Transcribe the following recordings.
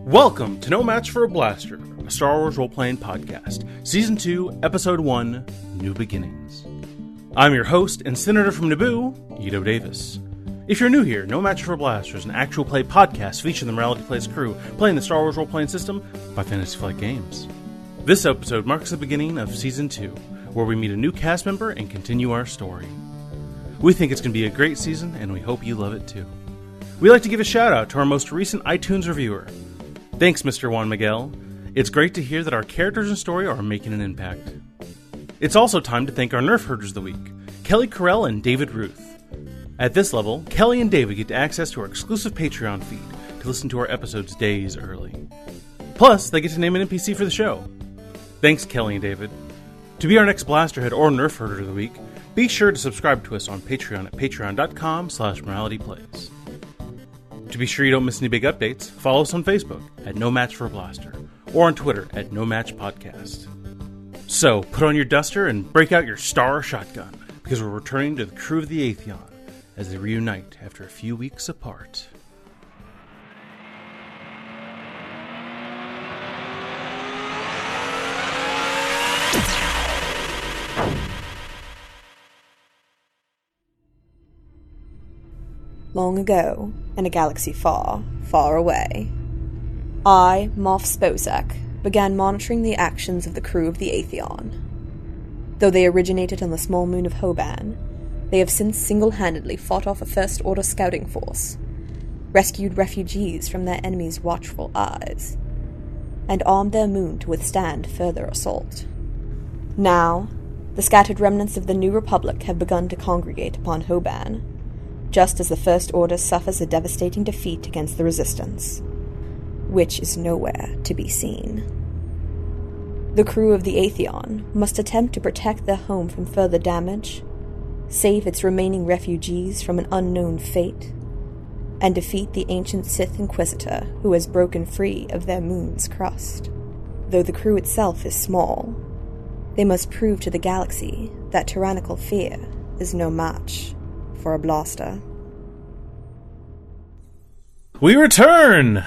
Welcome to No Match for a Blaster, a Star Wars role-playing podcast, Season 2, Episode 1, New Beginnings. I'm your host and senator from Naboo, Ito Davis. If you're new here, No Match for a Blaster is an actual play podcast featuring the Morality Plays crew playing the Star Wars role-playing system by Fantasy Flight Games. This episode marks the beginning of Season 2, where we meet a new cast member and continue our story. We think it's going to be a great season, and we hope you love it too. We'd like to give a shout-out to our most recent iTunes reviewer. Thanks, Mr. Juan Miguel. It's great to hear that our characters and story are making an impact. It's also time to thank our Nerf Herders of the Week, Kelly Carell and David Ruth. At this level, Kelly and David get access to our exclusive Patreon feed to listen to our episodes days early. Plus, they get to name an NPC for the show. Thanks, Kelly and David. To be our next Blasterhead or Nerf Herder of the Week, be sure to subscribe to us on Patreon at patreon.com/moralityplays. To be sure you don't miss any big updates, follow us on Facebook at No Match for a Blaster, or on Twitter at No Match Podcast. So, put on your duster and break out your Star Shotgun, because we're returning to the crew of the Atheon as they reunite after a few weeks apart. Long ago, in a galaxy far, far away, I, Moff Sposek, began monitoring the actions of the crew of the Atheon. Though they originated on the small moon of Hoban, they have since single-handedly fought off a First Order scouting force, rescued refugees from their enemies' watchful eyes, and armed their moon to withstand further assault. Now, the scattered remnants of the New Republic have begun to congregate upon Hoban, just as the First Order suffers a devastating defeat against the Resistance, which is nowhere to be seen. The crew of the Atheon must attempt to protect their home from further damage, save its remaining refugees from an unknown fate, and defeat the ancient Sith Inquisitor who has broken free of their moon's crust. Though the crew itself is small, they must prove to the galaxy that tyrannical fear is no match for a blaster. We return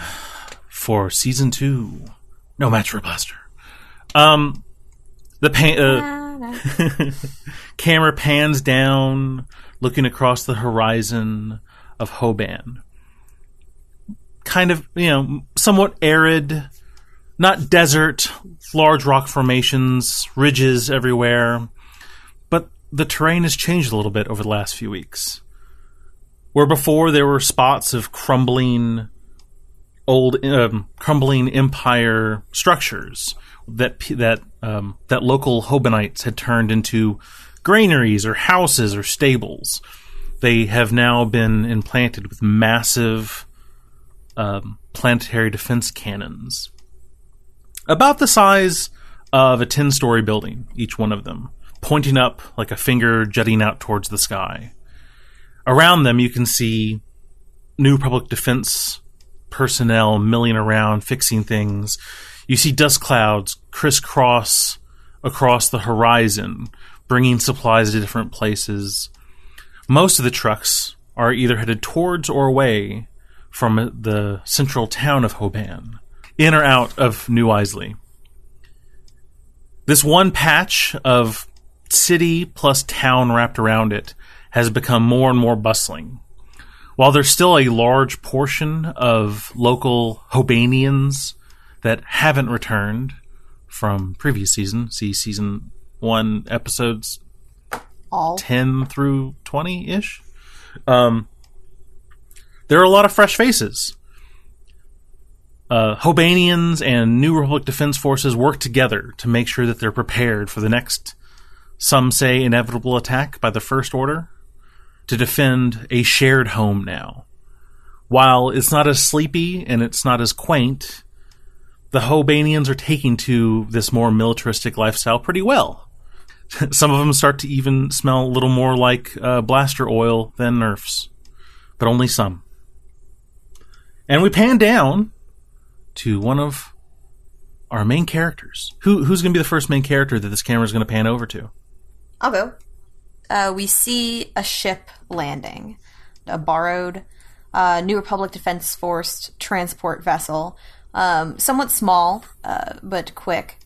for Season 2, No Match for a Blaster. Camera pans down, looking across the horizon of Hoban. Kind of, somewhat arid, not desert, large rock formations, ridges everywhere. But the terrain has changed a little bit over the last few weeks. Where before there were spots of crumbling empire structures that local Hobanites had turned into granaries or houses or stables. They have now been implanted with massive planetary defense cannons, about the size of a 10-story building, each one of them, pointing up like a finger jutting out towards the sky. Around them, you can see New Republic defense personnel milling around, fixing things. You see dust clouds crisscross across the horizon, bringing supplies to different places. Most of the trucks are either headed towards or away from the central town of Hoban, in or out of New Isley. This one patch of city plus town wrapped around it has become more and more bustling. While there's still a large portion of local Hobanians that haven't returned from previous season, see Season 1 episodes all 10 through 20-ish, there are a lot of fresh faces. Hobanians and New Republic Defense Forces work together to make sure that they're prepared for the next, some say, inevitable attack by the First Order, to defend a shared home now. While it's not as sleepy and it's not as quaint, the Hobanians are taking to this more militaristic lifestyle pretty well. Some of them start to even smell a little more like blaster oil than Nerfs, but only some. And we pan down to one of our main characters. Who's going to be the first main character that this camera is going to pan over to? I'll go. We see a ship landing, a borrowed New Republic Defense Force transport vessel somewhat small, but quick.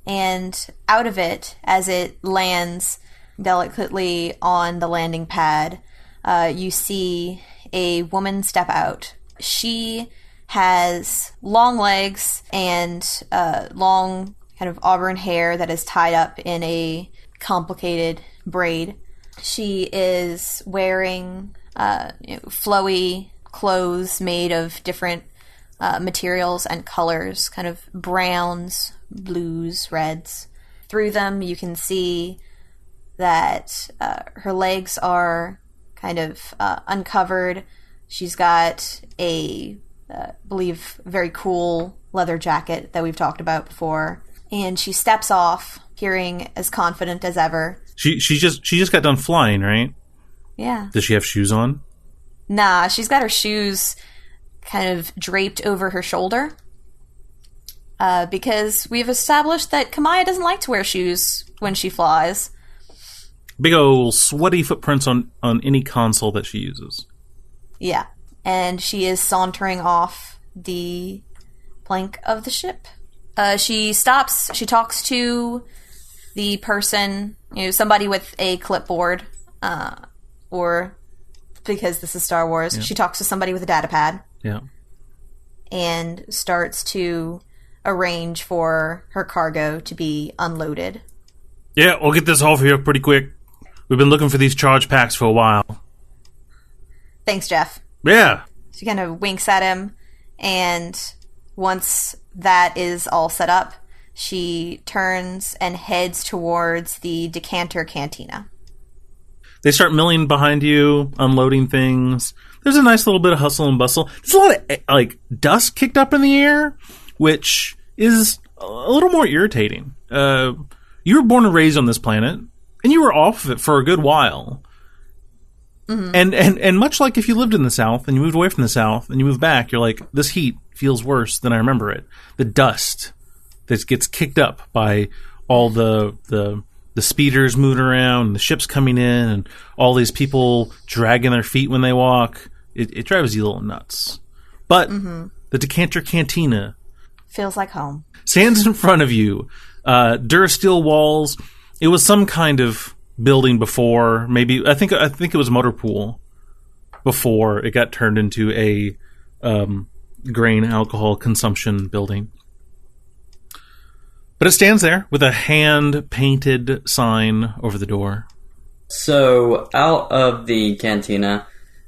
And out of it, as it lands delicately on the landing pad, you see a woman step out. She has long legs and long kind of auburn hair that is tied up in a complicated braid. She is wearing flowy clothes made of different materials and colors, kind of browns, blues, reds. Through them, you can see that her legs are kind of uncovered. She's got a, I believe, very cool leather jacket that we've talked about before. And she steps off, appearing as confident as ever. She just got done flying, right? Yeah. Does she have shoes on? Nah, she's got her shoes kind of draped over her shoulder. Because we've established that Camiya doesn't like to wear shoes when she flies. Big old sweaty footprints on any console that she uses. Yeah. And she is sauntering off the plank of the ship. She stops. She talks to the person, somebody with a clipboard, or because this is Star Wars, yeah. She talks to somebody with a data pad. Yeah. And starts to arrange for her cargo to be unloaded. Yeah, we'll get this off here pretty quick. We've been looking for these charge packs for a while. Thanks, Jeff. Yeah. She kind of winks at him, and once that is all set up, she turns and heads towards the decanter cantina. They start milling behind you, unloading things. There's a nice little bit of hustle and bustle. There's a lot of dust kicked up in the air, which is a little more irritating. You were born and raised on this planet, and you were off of it for a good while. Mm-hmm. And much like if you lived in the South and you moved away from the South and you moved back, you're like, this heat feels worse than I remember it. The dust that gets kicked up by all the speeders moving around, and the ships coming in, and all these people dragging their feet when they walk. It drives you a little nuts. But the decanter cantina feels like home. Stands in front of you. Durasteel walls. It was some kind of building before. Maybe I think it was a motor pool before it got turned into a grain alcohol consumption building. But it stands there with a hand-painted sign over the door. So out of the cantina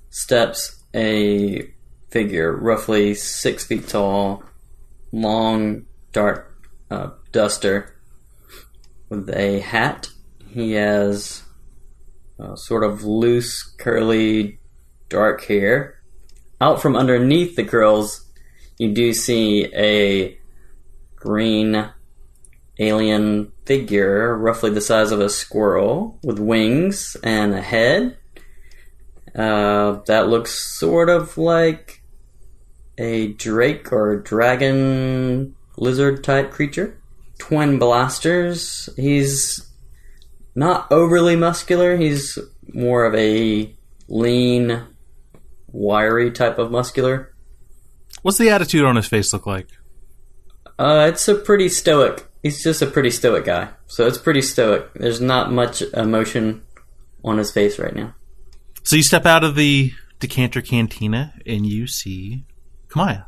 steps a figure, roughly 6 feet tall, long, dark duster with a hat. He has sort of loose, curly, dark hair. Out from underneath the curls, you do see a green alien figure, roughly the size of a squirrel, with wings and a head. That looks sort of like a drake or dragon lizard type creature. Twin blasters. He's not overly muscular. He's more of a lean, wiry type of muscular. What's the attitude on his face look like? It's a pretty stoic. He's just a pretty stoic guy. So it's pretty stoic. There's not much emotion on his face right now. So you step out of the decanter cantina and you see Camiya.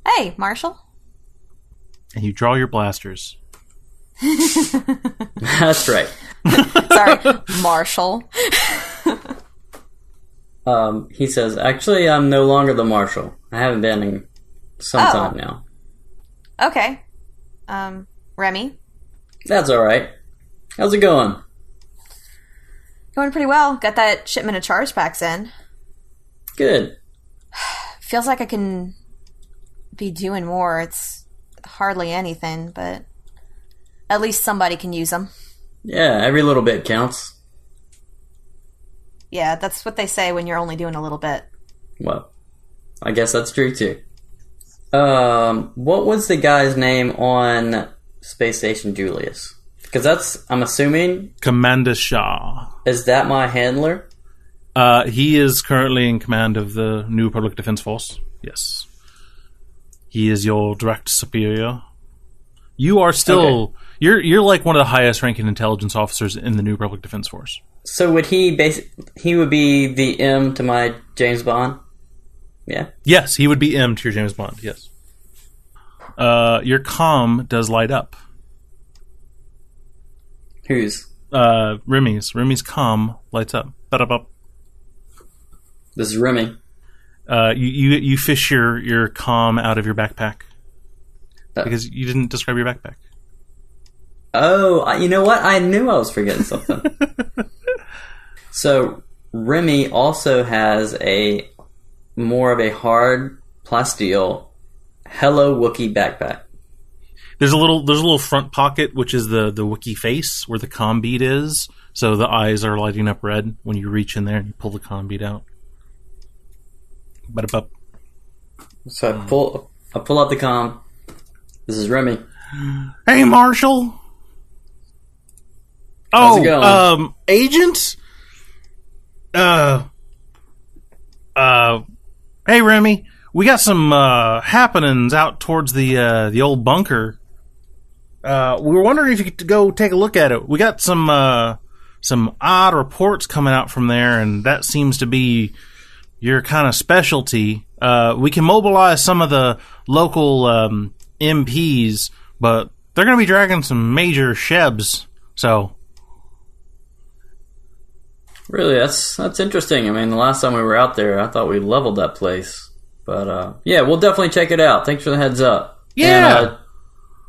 Hey, Marshall. And you draw your blasters. That's right. Sorry, Marshall. He says, actually, I'm no longer the Marshal. I haven't been in some time now. Okay. Remi? That's alright. How's it going? Going pretty well. Got that shipment of charge packs in. Good. Feels like I can be doing more. It's hardly anything, but at least somebody can use them. Yeah, every little bit counts. Yeah, that's what they say when you're only doing a little bit. Well, I guess that's true too. What was the guy's name on Space Station Julius? Because that's, I'm assuming... Commander Shah. Is that my handler? He is currently in command of the New Republic Defense Force. Yes. He is your direct superior. You are still you're like one of the highest ranking intelligence officers in the New Republic Defense Force. So would he would be the M to my James Bond? Yeah. Yes, he would be M to your James Bond. Yes. Your comm does light up. Whose? Remi's comm lights up. Ba-da-ba. This is Remi. You fish your comm out of your backpack because you didn't describe your backpack. Oh, you know what? I knew I was forgetting something. So Remi also has a more of a hard plasteel Hello Wookiee backpack. There's a little front pocket, which is the Wookiee face where the comm bead is. So the eyes are lighting up red when you reach in there and you pull the comm bead out. Ba-da-ba. So I pull out the comm. This is Remi. Hey, Marshall. How's it going? Agent? Hey, Remi. We got some happenings out towards the old bunker. We were wondering if you could go take a look at it. We got some odd reports coming out from there, and that seems to be your kind of specialty. We can mobilize some of the local MPs, but they're going to be dragging some major shebs, so... Really, that's interesting. I mean, the last time we were out there, I thought we leveled that place. But, yeah, we'll definitely check it out. Thanks for the heads up. Yeah! And,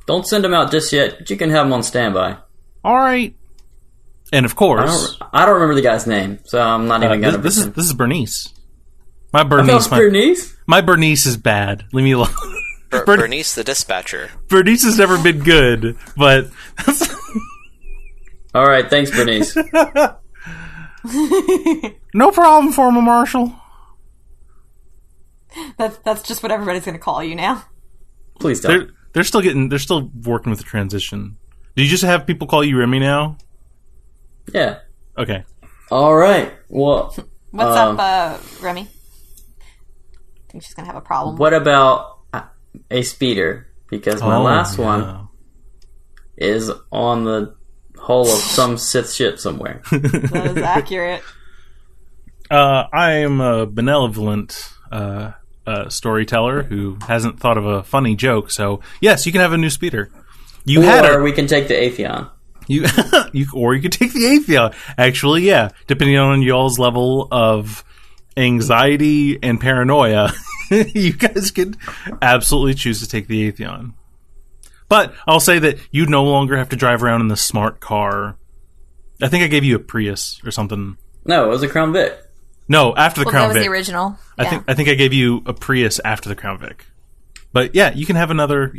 don't send them out just yet, but you can have them on standby. All right. And, of course... I don't remember the guy's name, so I'm not even going to... This is Bernice. My Bernice is bad. Leave me alone. Bernice the dispatcher. Bernice has never been good, but... All right, thanks, Bernice. No problem, Former Marshal. That's just what everybody's going to call you now. Please don't. They're still working with the transition. Do you just have people call you Remi now? Yeah. Okay. All right. Well, what's up, Remi? I think she's going to have a problem. What about a speeder? Because my last one is on the hull of some Sith ship somewhere. That is accurate. I am a benevolent storyteller who hasn't thought of a funny joke, so yes, you can have a new speeder. We can take the Atheon. Or you could take the Atheon. Actually, yeah, depending on y'all's level of anxiety and paranoia, you guys could absolutely choose to take the Atheon. But I'll say that you no longer have to drive around in the smart car. I think I gave you a Prius or something. No, it was a Crown Vic. No, after the Crown Vic. That was the original. Yeah. I think I gave you a Prius after the Crown Vic. But yeah, you can have another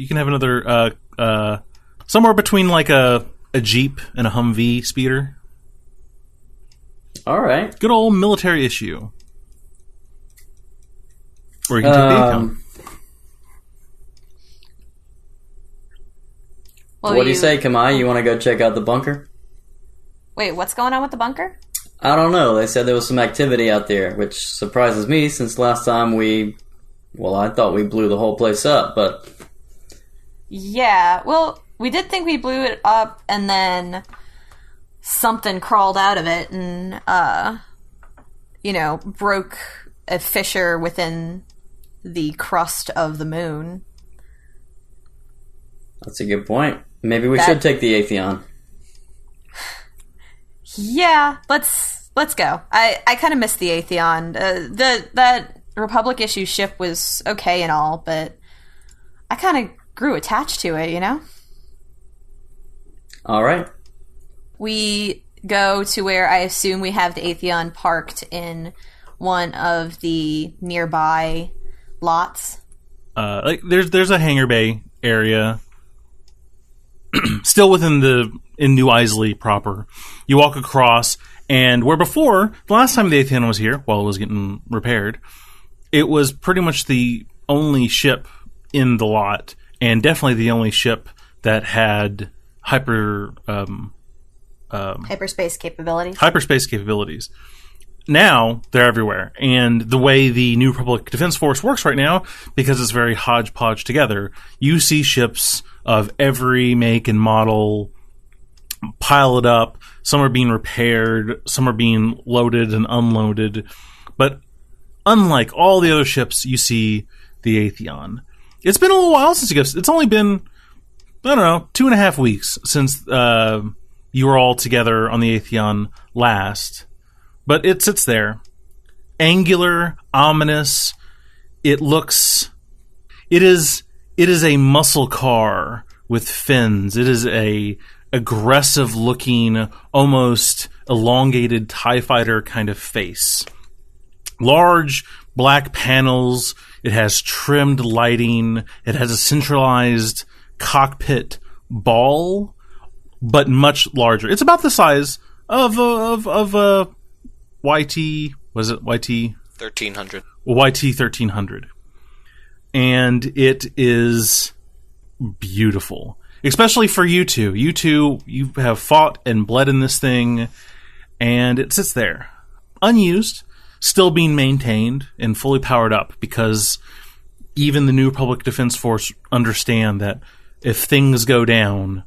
somewhere between like a Jeep and a Humvee speeder. All right. Good old military issue. Or you can take the Atheon. Well, what do you say, Camiya? You want to go check out the bunker? Wait, what's going on with the bunker? I don't know. They said there was some activity out there, which surprises me since last time I thought we blew the whole place up, but... Yeah, well, we did think we blew it up, and then something crawled out of it and, broke a fissure within the crust of the moon. That's a good point. Maybe we should take the Atheon. Yeah, let's go. I kind of missed the Atheon. That Republic issue ship was okay and all, but I kind of grew attached to it, you know? All right. We go to where I assume we have the Atheon parked in one of the nearby lots. There's a hangar bay area. Still in New Isley proper. You walk across, and where before, the last time the Atheon was here, while it was getting repaired, it was pretty much the only ship in the lot, and definitely the only ship that had hyperspace capabilities. Hyperspace capabilities. now they're everywhere. And the way the New Republic Defense Force works right now, because it's very hodgepodge together, you see ships of every make and model piled up. Some are being repaired, some are being loaded and unloaded. But unlike all the other ships, you see the Atheon. It's been a little while since you guys... It's only been, I don't know, 2.5 weeks since you were all together on the Atheon last. But it sits there. Angular, ominous. It is a muscle car with fins. It is a aggressive-looking, almost elongated TIE fighter kind of face. Large black panels. It has trimmed lighting. It has a centralized cockpit ball, but much larger. It's about the size of a YT. Was it YT 1300? YT 1300, and it is beautiful, especially for you two. You two, you have fought and bled in this thing, and it sits there, unused, still being maintained and fully powered up, because even the New Republic Defense Force understand that if things go down,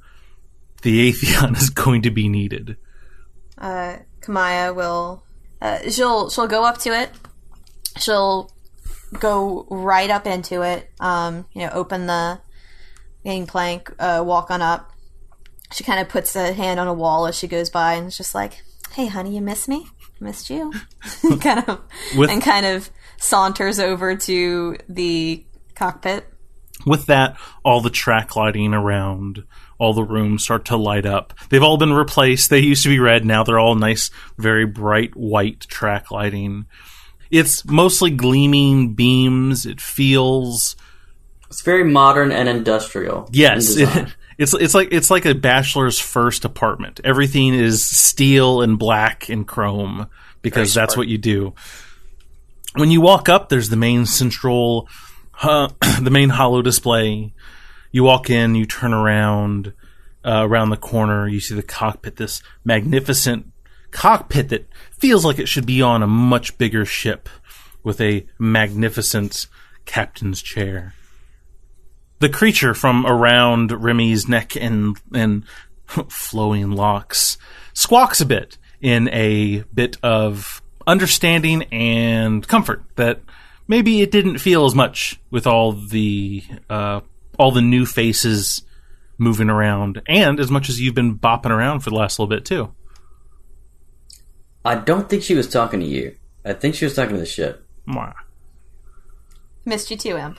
the Atheon is going to be needed. Camiya will... she'll go up to it. She'll go right up into it. Open the gangplank, walk on up. She kind of puts a hand on a wall as she goes by, and is just like, "Hey, honey, you miss me? Missed you." kind of saunters over to the cockpit. With that, all the track lighting around all the rooms start to light up. They've all been replaced. They used to be red. Now they're all nice, very bright white track lighting. It's mostly gleaming beams. It feels... It's very modern and industrial. Yes. It's like a bachelor's first apartment. Everything is steel and black and chrome, because that's what you do. When you walk up, there's the main central... the main holo display. You walk in, you turn around the corner, you see the cockpit, this magnificent cockpit that feels like it should be on a much bigger ship with a magnificent captain's chair. The creature from around Remi's neck and flowing locks squawks a bit in a bit of understanding and comfort that maybe it didn't feel as much with all the new faces moving around, and as much as you've been bopping around for the last little bit too. I don't think she was talking to you. I think she was talking to the ship. Mwah. Missed you too, Em.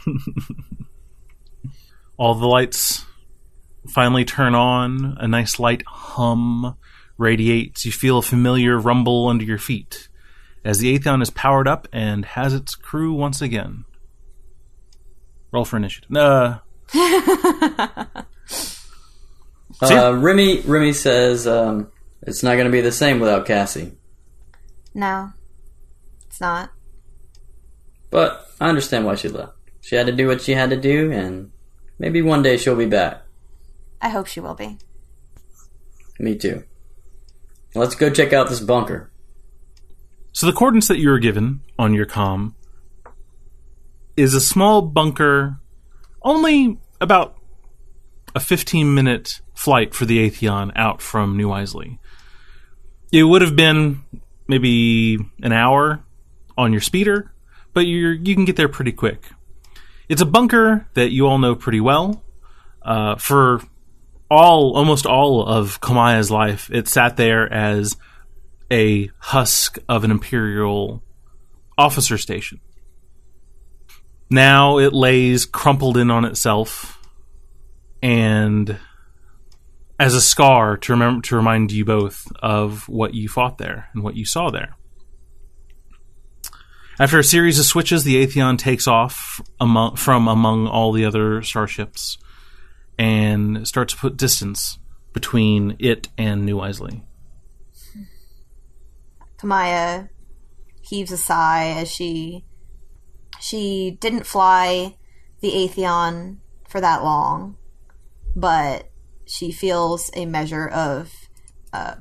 All the lights finally turn on. A nice light hum radiates. You feel a familiar rumble under your feet as the Atheon is powered up and has its crew once again. Roll for initiative. Remi says it's not going to be the same without Cassie. No, it's not. But I understand why she left. She had to do what she had to do, and maybe one day she'll be back. I hope she will be. Me too. Let's go check out this bunker. So the coordinates that you were given on your comm is a small bunker, only about a 15-minute flight for the Atheon out from New Isley. It would have been maybe an hour on your speeder, but you can get there pretty quick. It's a bunker that you all know pretty well. For almost all of Camiya's life, it sat there as a husk of an Imperial officer station. Now it lays crumpled in on itself, and as a scar to remind you both of what you fought there and what you saw there. After a series of switches, the Atheon takes off from among all the other starships and starts to put distance between it and New Isley. Camiya heaves a sigh as she didn't fly the Atheon for that long, but she feels a measure of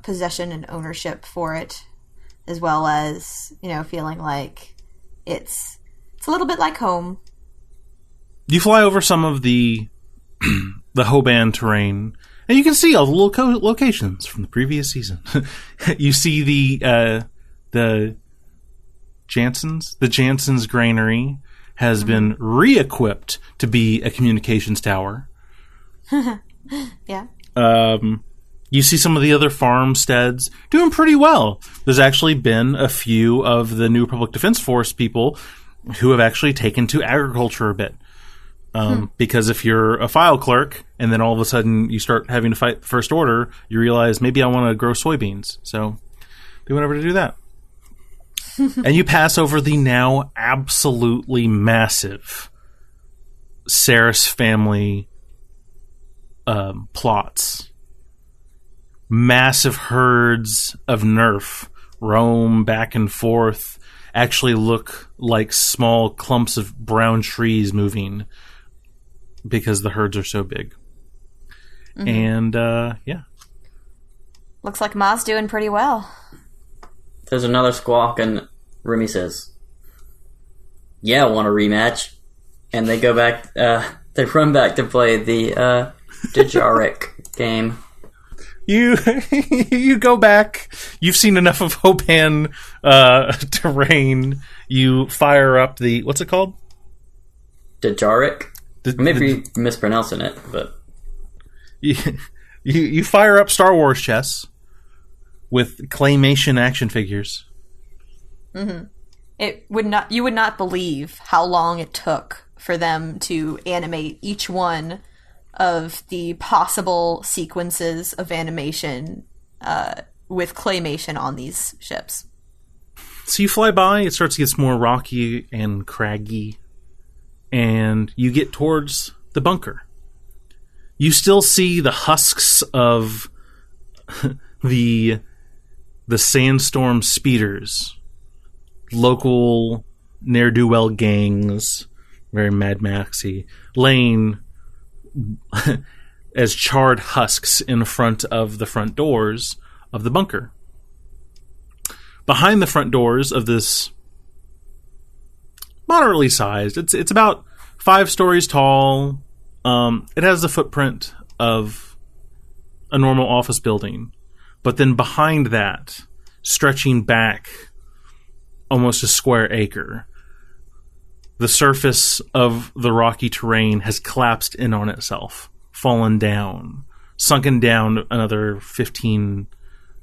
possession and ownership for it as well as, feeling like it's a little bit like home. You fly over some of the Hoban terrain, and you can see all the locations from the previous season. You see the Jansen's granary has been re-equipped to be a communications tower. Yeah. You see some of the other farmsteads doing pretty well. There's actually been a few of the New Republic Defense Force people who have actually taken to agriculture a bit. Because if you're a file clerk and then all of a sudden you start having to fight the First Order, you realize maybe I want to grow soybeans. So they went over to do that. And you pass over the now absolutely massive Saris family plots. Massive herds of nerf roam back and forth, actually look like small clumps of brown trees moving because the herds are so big. Mm-hmm. And, yeah. Looks like Ma's doing pretty well. There's another squawk, and Remi says, "Yeah, want a rematch?" And they go back, they run back to play the Dejaric game. You go back. You've seen enough of Hoban terrain. You fire up the... What's it called? Dejaric? Maybe mispronouncing it, but... You fire up Star Wars chess with claymation action figures. Mm-hmm. You would not believe how long it took for them to animate each one of the possible sequences of animation with claymation on these ships. So you fly by, it starts to get more rocky and craggy, and you get towards the bunker. You still see the husks of the Sandstorm speeders, local ne'er-do-well gangs, very Mad Maxy, laying as charred husks in front of the front doors of the bunker. Behind the front doors of this moderately sized, it's about 5 stories tall. It has the footprint of a normal office building, but then behind that, stretching back almost a square acre, the surface of the rocky terrain has collapsed in on itself, fallen down, sunken down another 15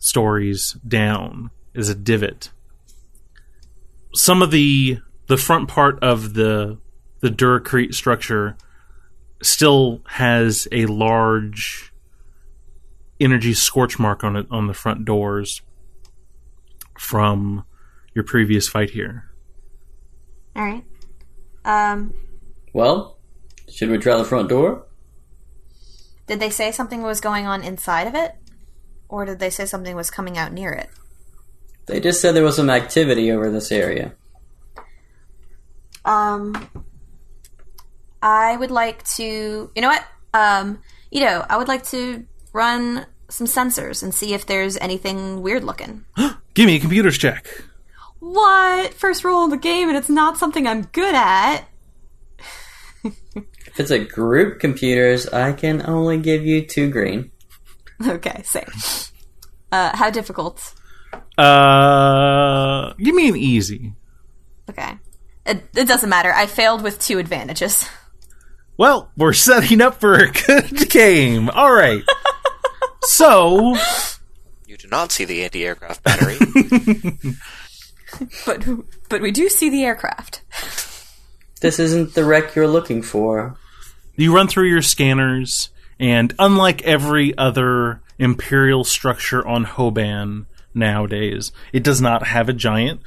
stories down is a divot. Some of the front part of the Duracrete structure still has a large energy scorch mark on it on the front doors from your previous fight here. All right. Well, should we try the front door? Did they say something was going on inside of it? Or did they say something was coming out near it? They just said there was some activity over this area. I would like to... You know what? I would like to run some sensors and see if there's anything weird looking. Give me a computer's check. What? First roll in the game and it's not something I'm good at? If it's a group computers, I can only give you 2 green. Okay, same. How difficult? Give me an easy. Okay. It doesn't matter. I failed with 2 advantages. Well, we're setting up for a good game. All right. So... You do not see the anti-aircraft battery. But we do see the aircraft. This isn't the wreck you're looking for. You run through your scanners, and unlike every other Imperial structure on Hoban nowadays, it does not have a giant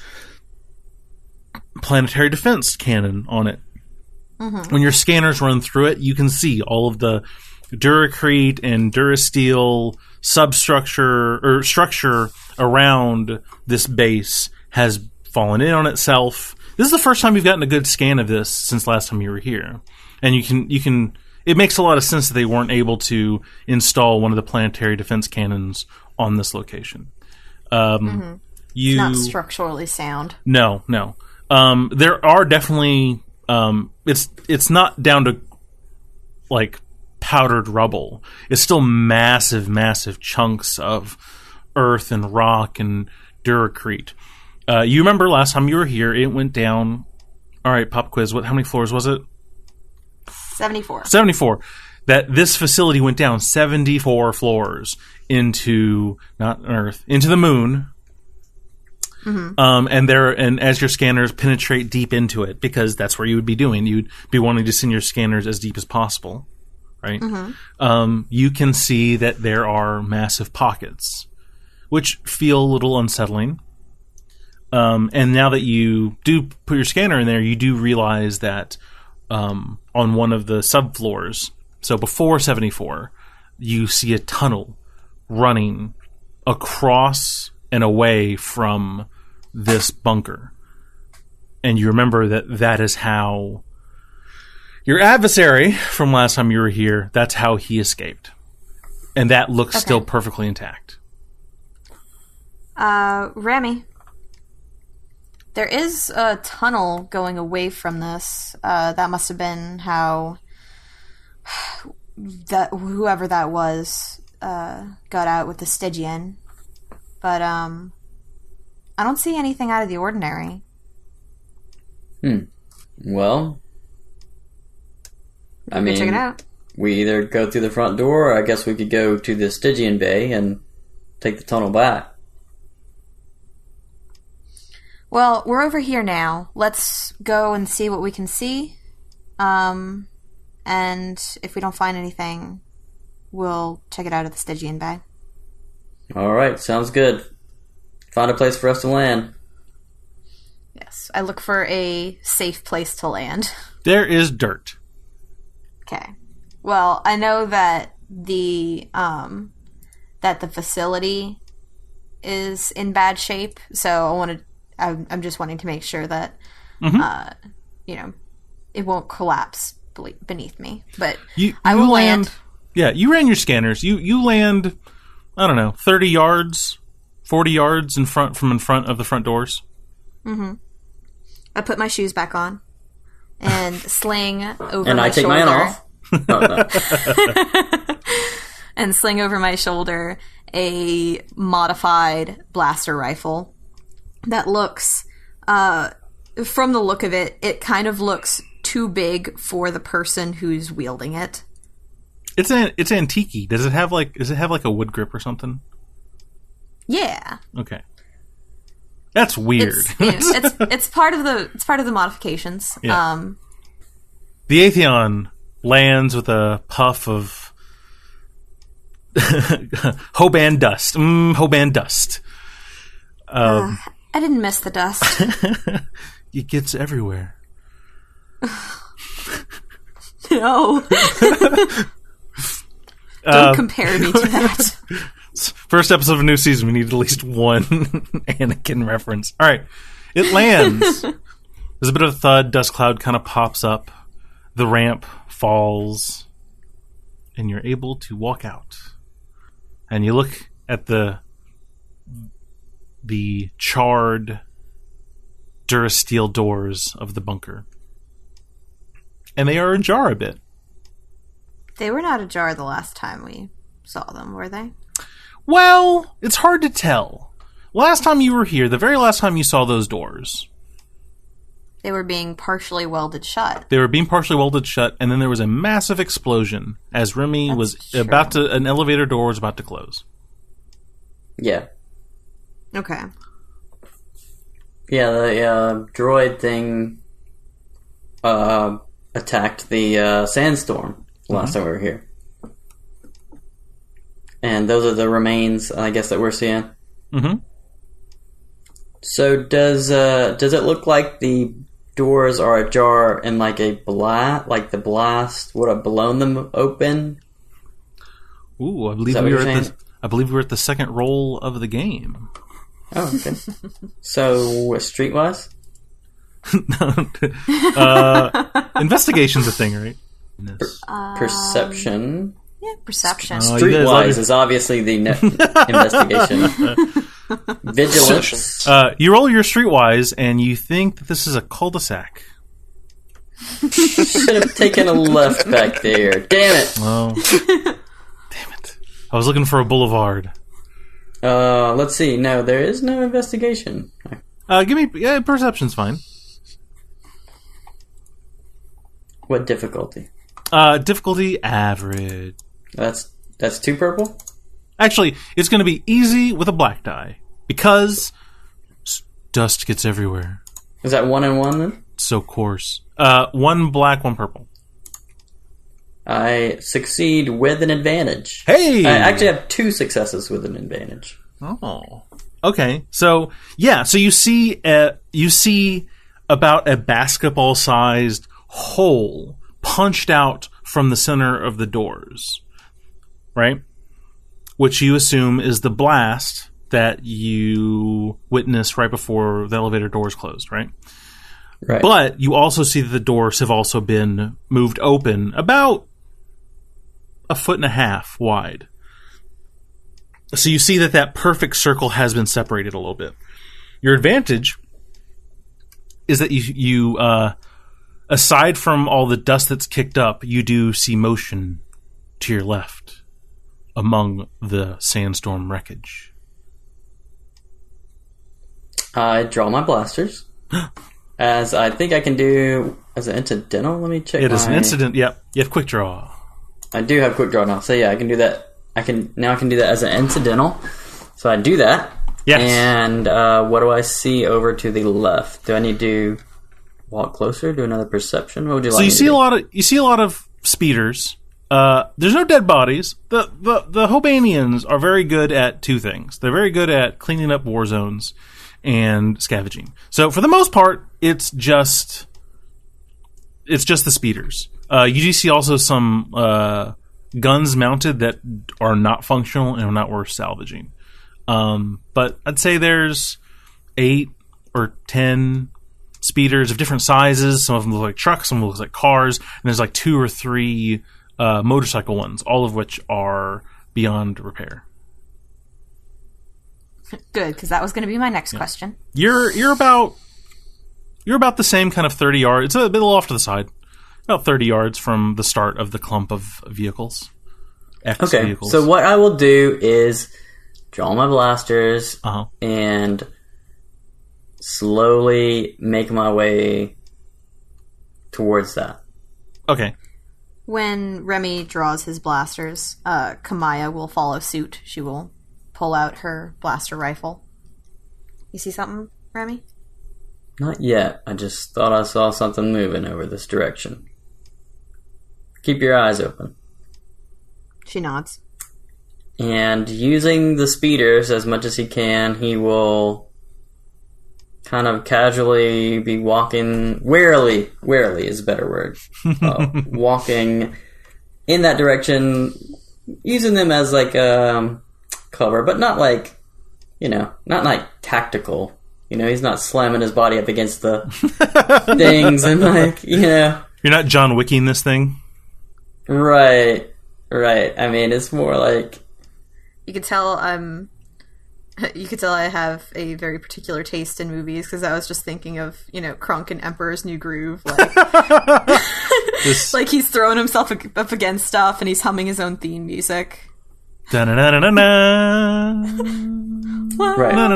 planetary defense cannon on it. Mm-hmm. When your scanners run through it, you can see all of the Duracrete and Durasteel substructure or structure around this base has fallen in on itself. This is the first time you've gotten a good scan of this since last time you were here. And you can it makes a lot of sense that they weren't able to install one of the planetary defense cannons on this location. It's not structurally sound. No. There are definitely it's not down to like powdered rubble. It's still massive chunks of earth and rock and duracrete. You remember last time you were here, it went down. All right, pop quiz. How many floors was it? 74. 74. That this facility went down 74 floors into not Earth, into the moon. Mm-hmm. And as your scanners penetrate deep into it, because that's where you would be doing. You'd be wanting to send your scanners as deep as possible, right? Mm-hmm. You can see that there are massive pockets, which feel a little unsettling. And now that you do put your scanner in there, you do realize that on one of the subfloors, so before 74, you see a tunnel running across and away from this bunker. And you remember that is how your adversary from last time you were here, that's how he escaped. And that looks still perfectly intact. Remi, there is a tunnel going away from this. That must have been how whoever that was got out with the Stygian. But I don't see anything out of the ordinary. Well, I mean, check it out. We either go through the front door, or I guess we could go to the Stygian Bay and take the tunnel back. Well, we're over here now. Let's go and see what we can see. And if we don't find anything, we'll check it out at the Stygian Bay. All right, sounds good. Find a place for us to land. Yes, I look for a safe place to land. There is dirt. Okay. Well, I know that the facility is in bad shape, so I'm just wanting to make sure that it won't collapse beneath me. But I will land. Yeah, you ran your scanners. You land, I don't know, 30 yards, 40 yards in front of the front doors. Mm-hmm. I put my shoes back on and sling over my shoulder. And I take mine off. Oh, no. And sling over my shoulder a modified blaster rifle that looks, from the look of it, it kind of looks too big for the person who's wielding it. It's antique-y. Does it have like a wood grip or something? Yeah. Okay. That's weird. It's part of the modifications. Yeah. The Atheon lands with a puff of Hoban dust. Hoban dust. I didn't miss the dust. It gets everywhere. No. Don't compare me to that. First episode of a new season, we need at least one Anakin reference. All right. It lands. There's a bit of a thud. Dust cloud kind of pops up. The ramp falls. And you're able to walk out. And you look at the charred Durasteel doors of the bunker. And they are ajar a bit. They were not ajar the last time we saw them, were they? Well, it's hard to tell. Last time you were here, the very last time you saw those doors, they were being partially welded shut. And then there was a massive explosion as Remi an elevator door was about to close. Yeah. Okay. Yeah, the droid thing attacked the sandstorm last time we were here. And those are the remains, I guess, that we're seeing. Mm-hmm. So does it look like the doors are ajar and like a blast, like the blast would have blown them open? Ooh, I believe we were at the second roll of the game. Oh, okay. So streetwise? Investigation's a thing, right? Perception. Yeah, perception. Streetwise is obviously the investigation. Vigilance. You roll your streetwise, and you think that this is a cul-de-sac. Should have taken a left back there. Damn it. Well, damn it. I was looking for a boulevard. Let's see. No, there is no investigation. Give me... Yeah, perception's fine. What difficulty? Difficulty average. That's 2 purple? Actually, it's going to be easy with a black die. Because dust gets everywhere. Is that 1 and 1 then? So coarse. 1 black, 1 purple. I succeed with an advantage. Hey! I actually have 2 successes with an advantage. Oh. Okay. So, yeah. So you see about a basketball-sized hole punched out from the center of the doors. Right? Which you assume is the blast that you witnessed right before the elevator doors closed, right? Right. But you also see that the doors have also been moved open about 1.5 feet wide. So you see that perfect circle has been separated a little bit. Your advantage is that you aside from all the dust that's kicked up, you do see motion to your left among the sandstorm wreckage. I draw my blasters. As I think I can do as an incidental. Let me check. It is an incident. Yep. You have quick draw. I do have quick draw now. So yeah, I can do that. I can do that as an incidental. So I do that. Yes. And what do I see over to the left? Do I need to walk closer? Do another perception? What would you like? So you see a lot of speeders. There's no dead bodies. The Hobanians are very good at 2 things. They're very good at cleaning up war zones and scavenging. So for the most part, it's just the speeders. You do see also some guns mounted that are not functional and are not worth salvaging. But I'd say there's 8 or 10 speeders of different sizes. Some of them look like trucks, some of them look like cars, and there's like 2 or 3 motorcycle ones, all of which are beyond repair. Good, because that was going to be my next question. You're about the same kind of 30 yards. It's a bit off to the side. About 30 yards from the start of the clump of vehicles. Okay, vehicles. so what I will do is draw my blasters and slowly make my way towards that. Okay. When Remi draws his blasters, Camiya will follow suit. She will pull out her blaster rifle. You see something, Remi? Not yet. I just thought I saw something moving over this direction. Keep your eyes open. She nods. And using the speeders as much as he can, he will kind of casually be walking, warily is a better word, walking in that direction, using them as like cover, but not like, not like tactical. He's not slamming his body up against the things and like, You're not John Wicking this thing? Right. I mean, it's more like... You could tell I have a very particular taste in movies, because I was just thinking of, Krunk and Emperor's New Groove. Like, like he's throwing himself up against stuff and he's humming his own theme music. Right.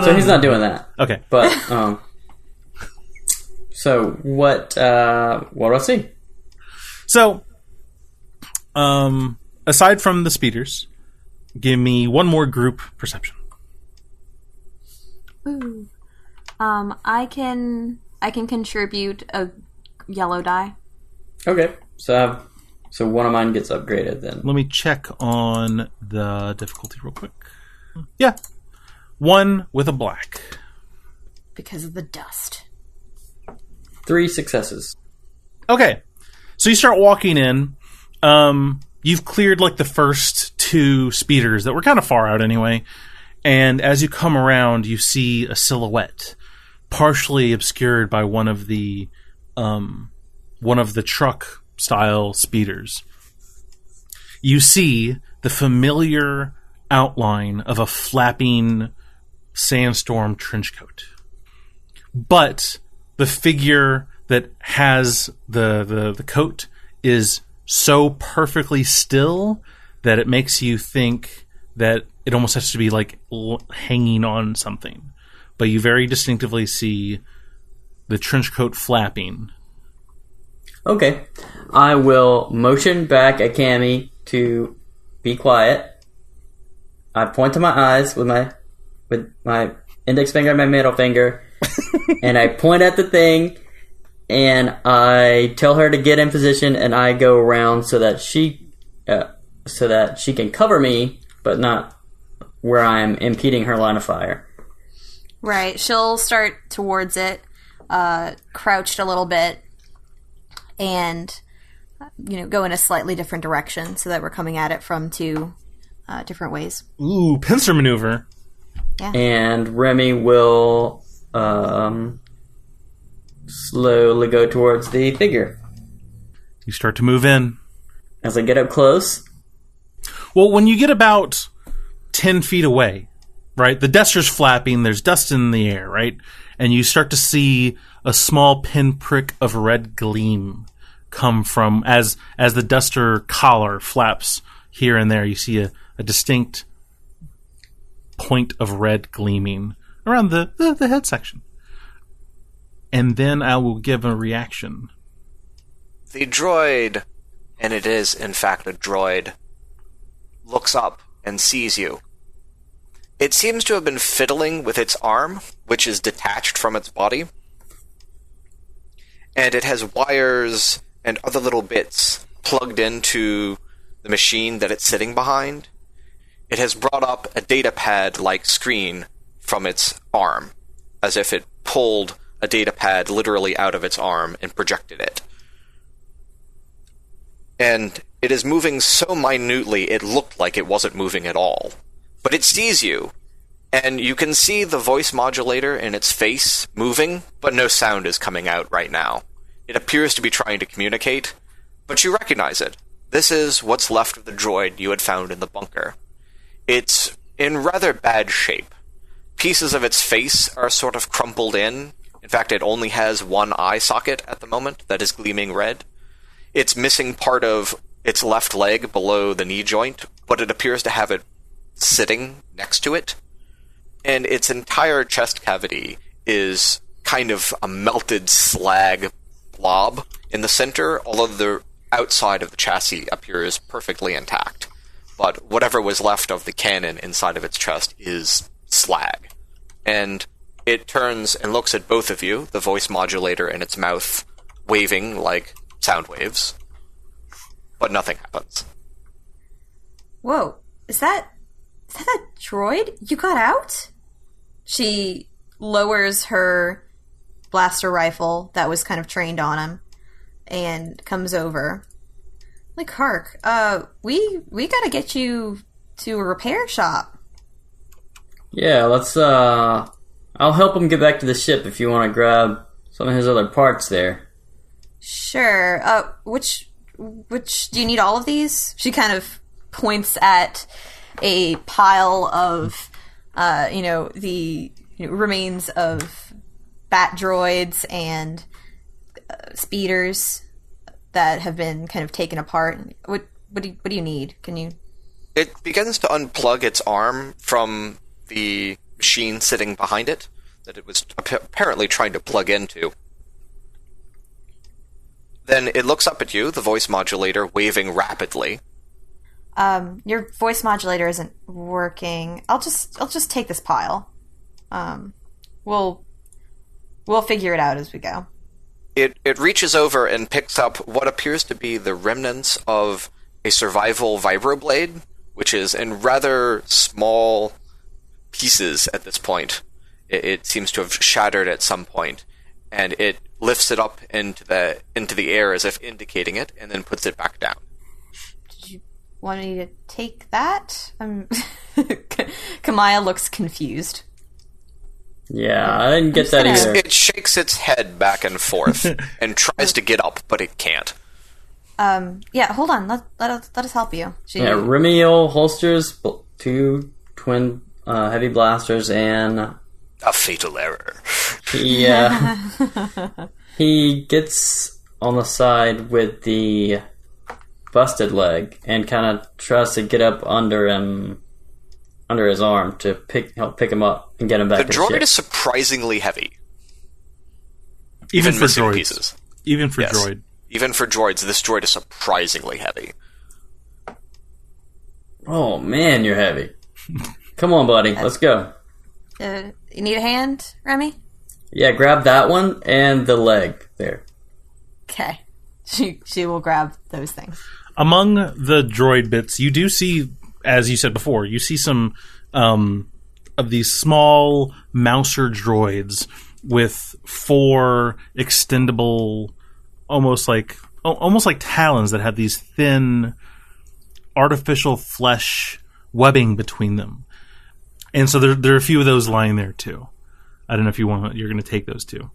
So he's not doing that. Okay. But, so what do I see? So, aside from the speeders, give me one more group perception. Ooh. I can contribute a yellow die. Okay. So one of mine gets upgraded then. Let me check on the difficulty real quick. Yeah. 1 with a black. Because of the dust. 3 successes. Okay. So you start walking in. You've cleared like the first 2 speeders that were kind of far out anyway. And as you come around, you see a silhouette partially obscured by one of the truck style speeders. You see the familiar outline of a flapping sandstorm trench coat. But the figure that has the coat is so perfectly still that it makes you think that it almost has to be like hanging on something. But you very distinctively see the trench coat flapping. Okay. I will motion back at Cammy to be quiet. I point to my eyes with my index finger and my middle finger, and I point at the thing, and I tell her to get in position, and I go around so that she can cover me, but not where I'm impeding her line of fire. Right. She'll start towards it, crouched a little bit, and go in a slightly different direction so that we're coming at it from two different ways. Ooh, pincer maneuver. Yeah. And Remi will slowly go towards the figure. You start to move in. As I get up close. Well, when you get about 10 feet away, right, the duster's flapping, there's dust in the air, right? And you start to see a small pinprick of red gleam come from, as the duster collar flaps here and there, you see a distinct point of red gleaming around the head section. And then I will give a reaction. The droid, and it is in fact a droid, looks up and sees you. It seems to have been fiddling with its arm, which is detached from its body. And it has wires and other little bits plugged into the machine that it's sitting behind. It has brought up a datapad-like screen from its arm, as if it pulled a datapad literally out of its arm and projected it. And it is moving so minutely it looked like it wasn't moving at all. But it sees you, and you can see the voice modulator in its face moving, but no sound is coming out right now. It appears to be trying to communicate, but you recognize it. This is what's left of the droid you had found in the bunker. It's in rather bad shape. Pieces of its face are sort of crumpled in. In fact, it only has one eye socket at the moment that is gleaming red. It's missing part of its left leg below the knee joint, but it appears to have it sitting next to it. And its entire chest cavity is kind of a melted slag blob in the center, although the outside of the chassis appears perfectly intact. But whatever was left of the cannon inside of its chest is slag. And it turns and looks at both of you, the voice modulator in its mouth waving like sound waves. But nothing happens. Whoa, is that a droid? You got out? She lowers her blaster rifle that was kind of trained on him and comes over. Like, Hark, we gotta get you to a repair shop. Yeah, let's, I'll help him get back to the ship if you want to grab some of his other parts there. Sure. Which, do you need all of these? She kind of points at a pile of, the remains of bat droids and speeders that have been kind of taken apart. What do you need? Can you... It begins to unplug its arm from the machine sitting behind it that it was apparently trying to plug into. Then it looks up at you, the voice modulator waving rapidly. Your voice modulator isn't working. I'll just take this pile. We'll figure it out as we go. It reaches over and picks up what appears to be the remnants of a survival vibroblade, which is in rather small pieces at this point. It seems to have shattered at some point, and it lifts it up into the air as if indicating it, and then puts it back down. Did you want me to take that? Camiya looks confused. Yeah, I didn't get that either. It shakes its head back and forth and tries to get up, but it can't. Yeah, hold on. Let us help you. Yeah, Remi holsters two twin heavy blasters, and a fatal error. He gets on the side with the busted leg and kind of tries to get up under his arm to help pick him up and get him back. The droid is surprisingly heavy, even for missing droids. Pieces. Even for droid. Even for droids, this droid is surprisingly heavy. Oh man, you're heavy. Come on, buddy, let's go. You need a hand, Remi? Yeah, grab that one and the leg there. Okay. She will grab those things. Among the droid bits, you do see, as you said before, you see some of these small mouser droids with 4 extendable, almost like talons that have these thin, artificial flesh webbing between them. And so there are a few of those lying there too. I don't know if you're going to take those too.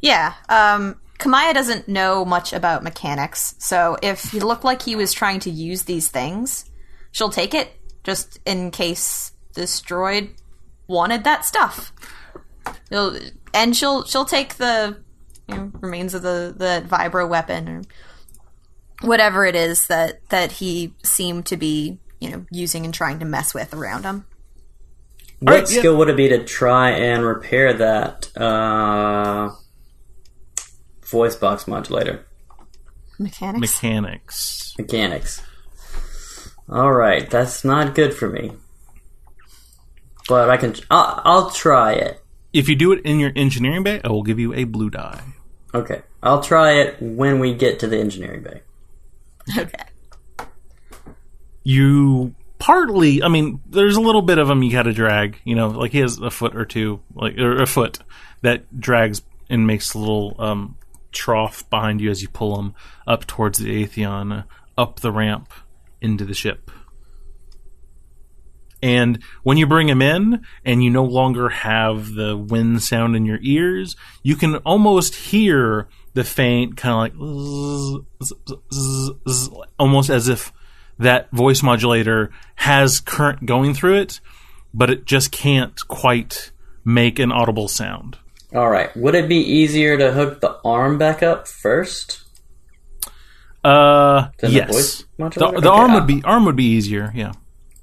Yeah. Camiya doesn't know much about mechanics, so if he looked like he was trying to use these things, she'll take it, just in case this droid wanted that stuff. She'll take the remains of the vibro weapon or whatever it is that he seemed to be using and trying to mess with around him. What skill would it be to try and repair that voice box modulator? Mechanics. All right, that's not good for me. But I'll try it. If you do it in your engineering bay, I will give you a blue die. Okay, I'll try it when we get to the engineering bay. Okay. You partly, there's a little bit of him you gotta drag, like he has a foot or two, or a foot that drags and makes a little trough behind you as you pull him up towards the Atheon, up the ramp into the ship. And when you bring him in and you no longer have the wind sound in your ears, you can almost hear the faint kind of like almost as if that voice modulator has current going through it, but it just can't quite make an audible sound. All right. Would it be easier to hook the arm back up first? Yes. The voice modulator? The arm would be easier. Yeah.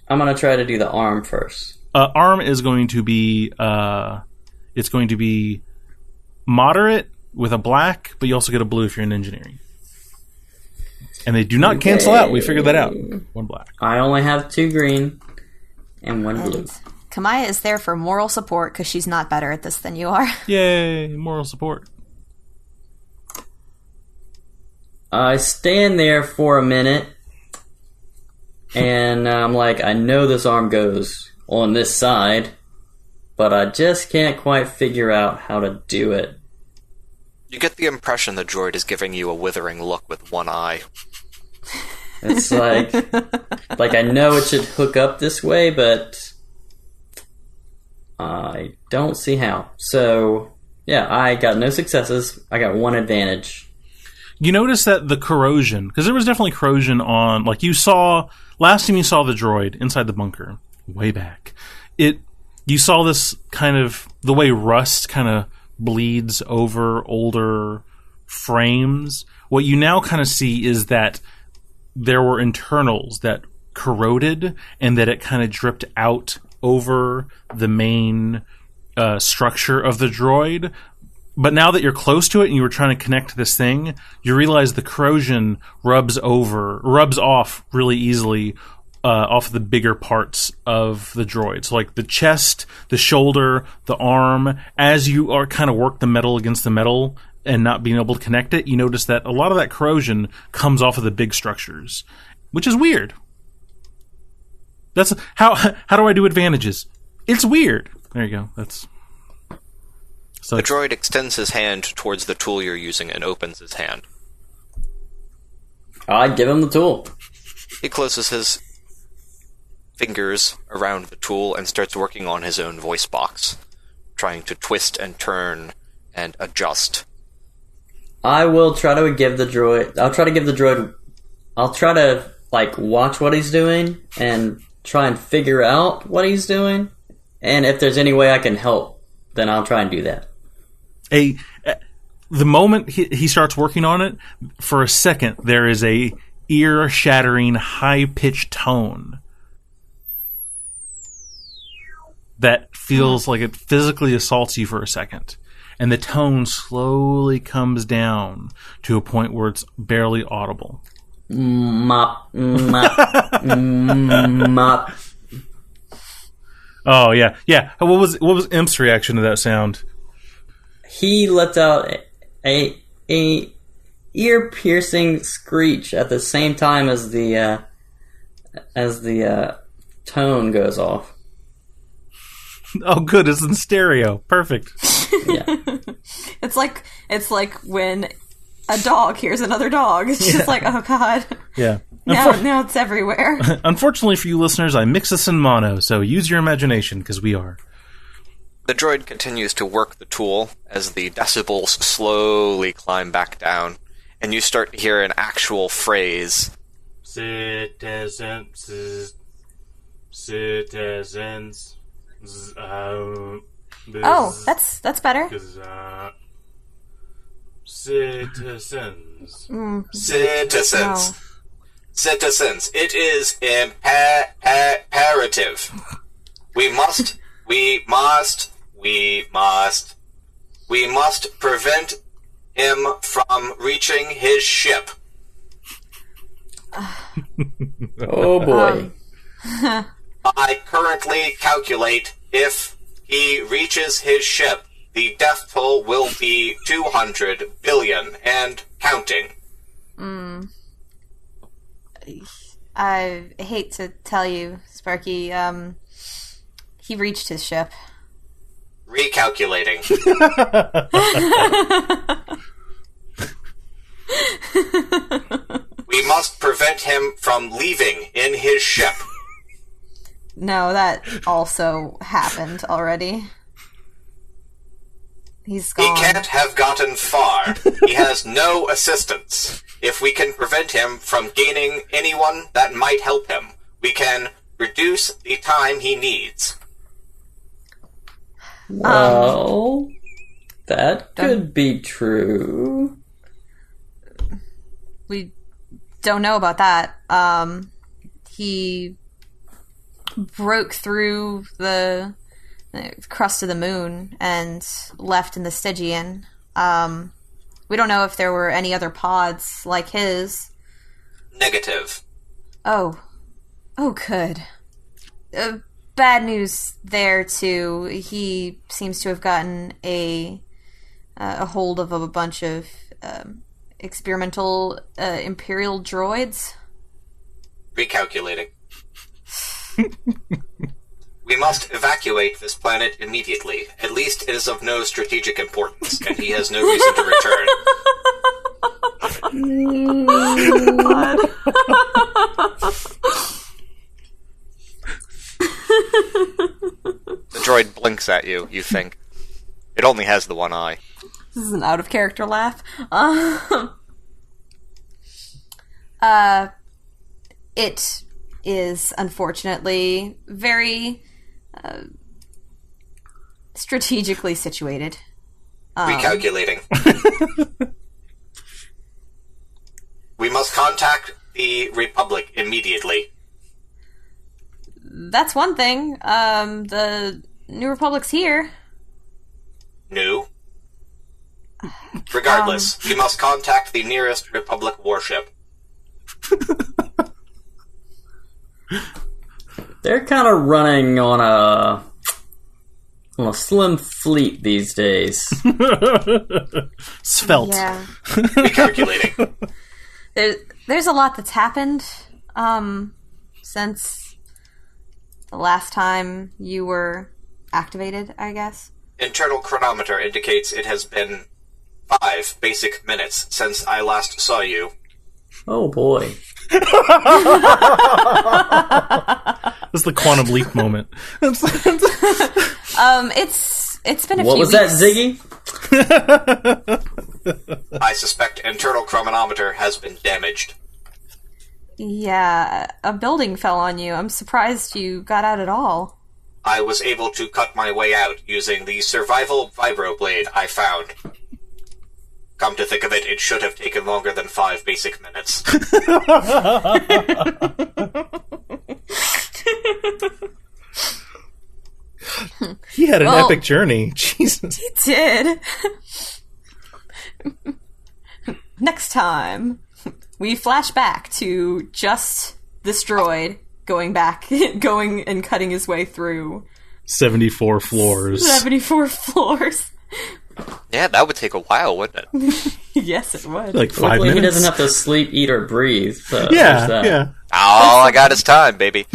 I'm gonna try to do the arm first. Arm is going to be it's going to be moderate with a black, but you also get a blue if you're in engineering. And they do not cancel out. We figured that out. 1 black. I only have 2 green and 1 blue. Camiya is there for moral support because she's not better at this than you are. Yay, moral support. I stand there for a minute, and I'm like, I know this arm goes on this side, but I just can't quite figure out how to do it. You get the impression the droid is giving you a withering look with one eye. It's like I know it should hook up this way, but I don't see how. So, yeah, I got no successes. I got 1 advantage. You notice that the corrosion, because there was definitely corrosion on, like you saw, last time you saw the droid inside the bunker, way back, you saw this kind of, the way rust kind of bleeds over older frames. What you now kind of see is that there were internals that corroded and that it kind of dripped out over the main structure of the droid. But now that you're close to it and you were trying to connect to this thing, you realize the corrosion rubs off really easily off the bigger parts of the droid. So like the chest, the shoulder, the arm, as you are kind of work the metal against the metal and not being able to connect it, you notice that a lot of that corrosion comes off of the big structures, which is weird. That's how do I do advantages? It's weird. There you go. The droid extends his hand towards the tool you're using and opens his hand. I give him the tool. He closes his fingers around the tool and starts working on his own voice box, trying to twist and turn and adjust. I will try to give the droid... I'll try to watch what he's doing and try and figure out what he's doing. And if there's any way I can help, then I'll try and do that. The moment he starts working on it, for a second, there is a ear-shattering, high-pitched tone that feels like it physically assaults you for a second. And the tone slowly comes down to a point where it's barely audible. Mop, mop, mop. Oh, yeah. Yeah. What was Imp's reaction to that sound? He lets out a ear-piercing screech at the same time as the tone goes off. Oh, good! It's in stereo. Perfect. Yeah. It's like when a dog hears another dog. It's just like, oh god. Yeah. Now it's everywhere. Unfortunately for you listeners, I mix this in mono, so use your imagination, because we are. The droid continues to work the tool as the decibels slowly climb back down, and you start to hear an actual phrase. Citizens. Oh, that's better. Citizens. Citizens. No. Citizens. It is imperative. We must prevent him from reaching his ship. Oh boy. I currently calculate if he reaches his ship, the death toll will be 200 billion and counting. I hate to tell you, Sparky, he reached his ship. Recalculating. We must prevent him from leaving in his ship. No, that also happened already. He's gone. He can't have gotten far. He has no assistance. If we can prevent him from gaining anyone that might help him, we can reduce the time he needs. Well, that could be true. We don't know about that. He broke through the crust of the moon and left in the Stygian. We don't know if there were any other pods like his. Negative. Oh, good. Bad news there, too. He seems to have gotten a hold of a bunch of experimental Imperial droids. Recalculating. We must evacuate this planet immediately. At least it is of no strategic importance, and he has no reason to return. God. The droid blinks at you, you think. It only has the one eye. This is an out-of-character laugh. It is, unfortunately, very strategically situated. Recalculating. We must contact the Republic immediately. That's one thing. The New Republic's here. New? Regardless, we must contact the nearest Republic warship. They're kind of running on a slim fleet these days. Svelte. Yeah. Recalculating. There's a lot that's happened since the last time you were activated, I guess. Internal chronometer indicates it has been 5 basic minutes since I last saw you. Oh boy. This is the quantum leap moment. It's been a few What was weeks. that, Ziggy? I suspect internal chronometer has been damaged. Yeah, a building fell on you. I'm surprised you got out at all. I was able to cut my way out using the survival vibroblade I found. Come to think of it, it should have taken longer than 5 basic minutes. He had an epic journey. Jesus. He did. Next time, we flash back to just this droid going and cutting his way through 74 floors. 74 floors. Yeah, that would take a while, wouldn't it? Yes, it would. Like 5 Luckily, minutes. he doesn't have to sleep, eat, or breathe. So there's Yeah, that. yeah. All I got is time, baby.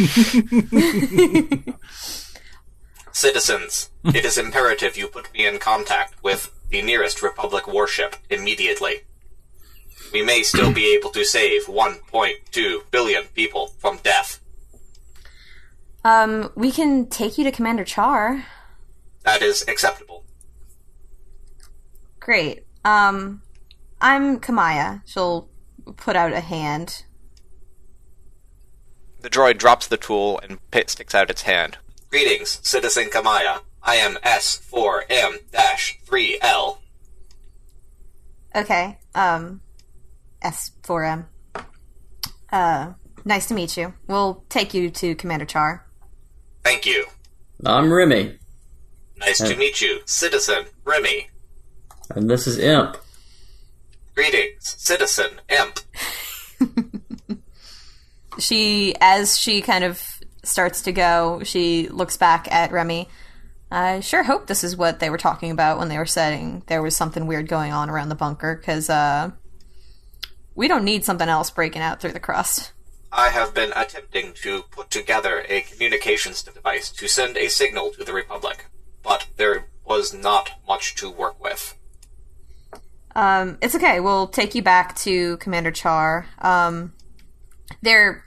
Citizens, it is imperative you put me in contact with the nearest Republic warship immediately. We may still be able to save 1.2 billion people from death. We can take you to Commander Char. That is acceptable. Great. I'm Camiya. She'll put out a hand. The droid drops the tool and sticks out its hand. Greetings, Citizen Camiya. I am S4M-3L. Okay, S4M. Nice to meet you. We'll take you to Commander Char. Thank you. I'm Remi. Nice to meet you, Citizen Remi. And this is Imp. Greetings, Citizen Imp. As she kind of starts to go, she looks back at Remi. I sure hope this is what they were talking about when they were saying there was something weird going on around the bunker, because we don't need something else breaking out through the crust. I have been attempting to put together a communications device to send a signal to the Republic, but there was not much to work with. It's okay. We'll take you back to Commander Char. There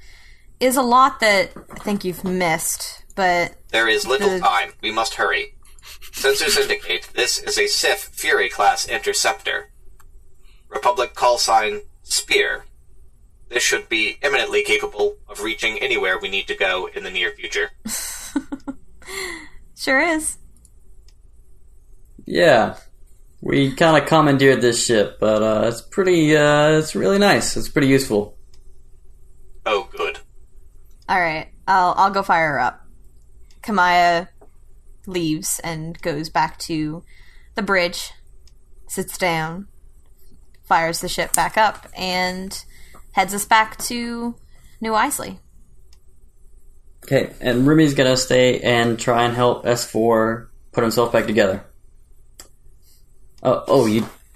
is a lot that I think you've missed, but... There is little time. We must hurry. Sensors indicate this is a Sith Fury-class interceptor. Republic call sign Spear. This should be eminently capable of reaching anywhere we need to go in the near future. Sure is. Yeah. We kind of commandeered this ship, but it's pretty, it's really nice. It's pretty useful. Oh, good. Alright, I'll go fire her up. Camiya leaves and goes back to the bridge, sits down, fires the ship back up, and heads us back to New Isley. Okay, and Remi's gonna stay and try and help S4 put himself back together.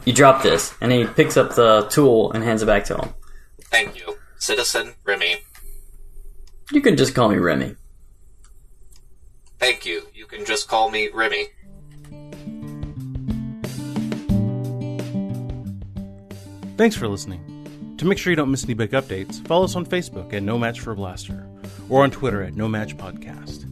You dropped this. And he picks up the tool and hands it back to him. Thank you, Citizen Remi. You can just call me Remi. Thank you. You can just call me Remi. Thanks for listening. To make sure you don't miss any big updates, follow us on Facebook at No Match for a Blaster, or on Twitter at No Match Podcast.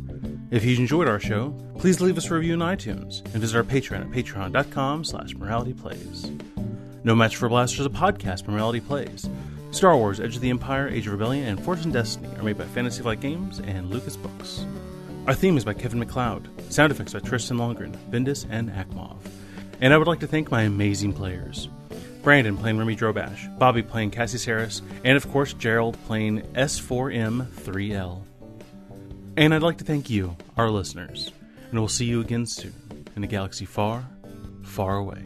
If you enjoyed our show, please leave us a review on iTunes, and visit our Patreon at patreon.com/moralityplays. No Match for a Blaster is a podcast from Morality Plays. Star Wars, Edge of the Empire, Age of Rebellion, and Force and Destiny are made by Fantasy Flight Games and Lucas Books. Our theme is by Kevin MacLeod. Sound effects by Tristan Longren, Bindis, and Akmov. And I would like to thank my amazing players. Brandon playing Remi Drobash, Bobby playing Cassie Saris, and of course Gerald playing S4M3L. And I'd like to thank you, our listeners, and we'll see you again soon in a galaxy far, far away.